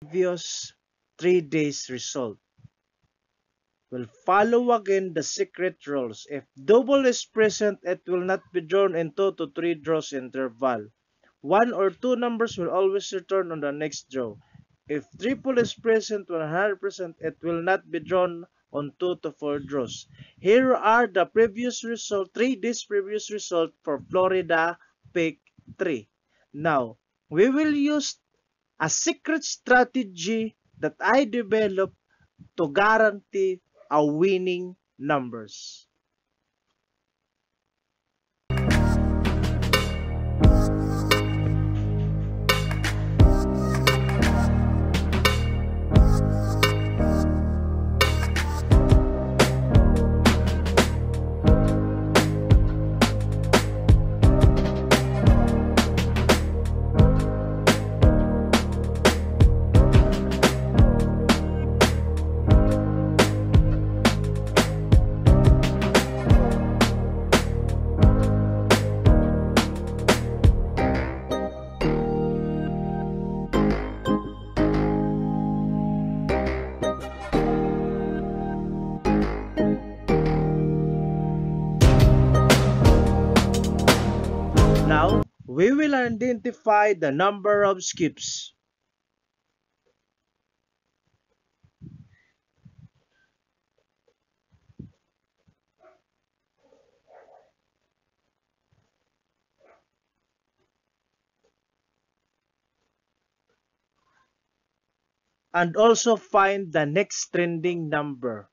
previous 3 days result. We'll follow again the secret rules. If double is present, it will not be drawn in 2 to 3 draws interval. 1 or 2 numbers will always return on the next draw. If triple is present 100%, it will not be drawn on 2 to 4 draws. Here are the previous result, 3 days previous result for Florida Pick 3. Now, we will use a secret strategy that I developed to guarantee a winning numbers. Now, we will identify the number of skips. And also find the next trending number.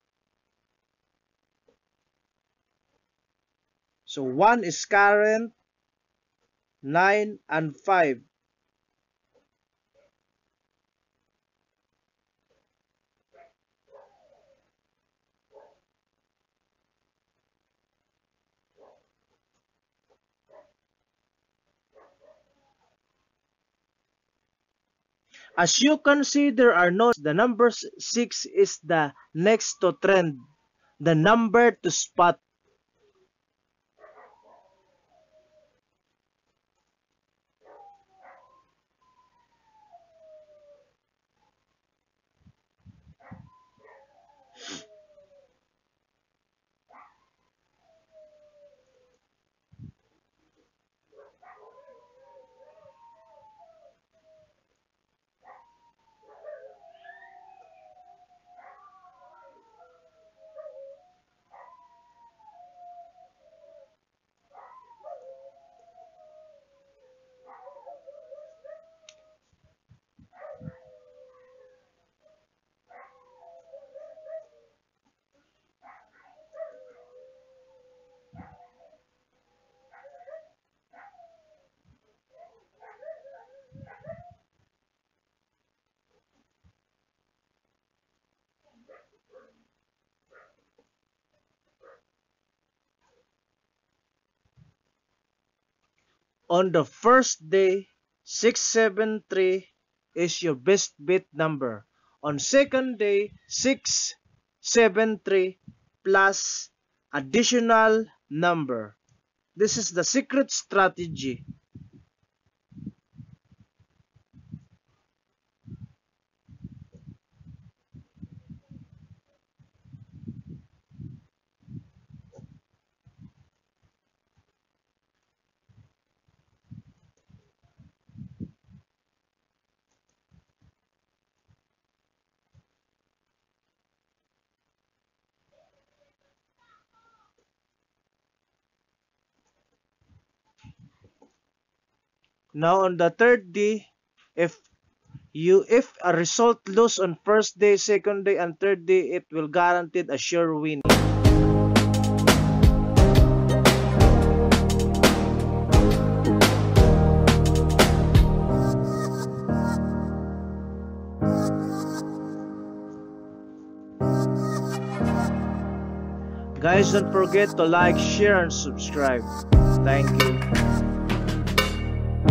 So 1 is current, 9 and 5. As you can see, there are no, the number 6 is the next to trend, the number to spot. On the first day, 673 is your best bet number. On second day, 673 plus additional number. This is the secret strategy. Now on the third day, if a result lose on first day, second day, and third day, it will guaranteed a sure win. Guys, don't forget to like, share, and subscribe. Thank you.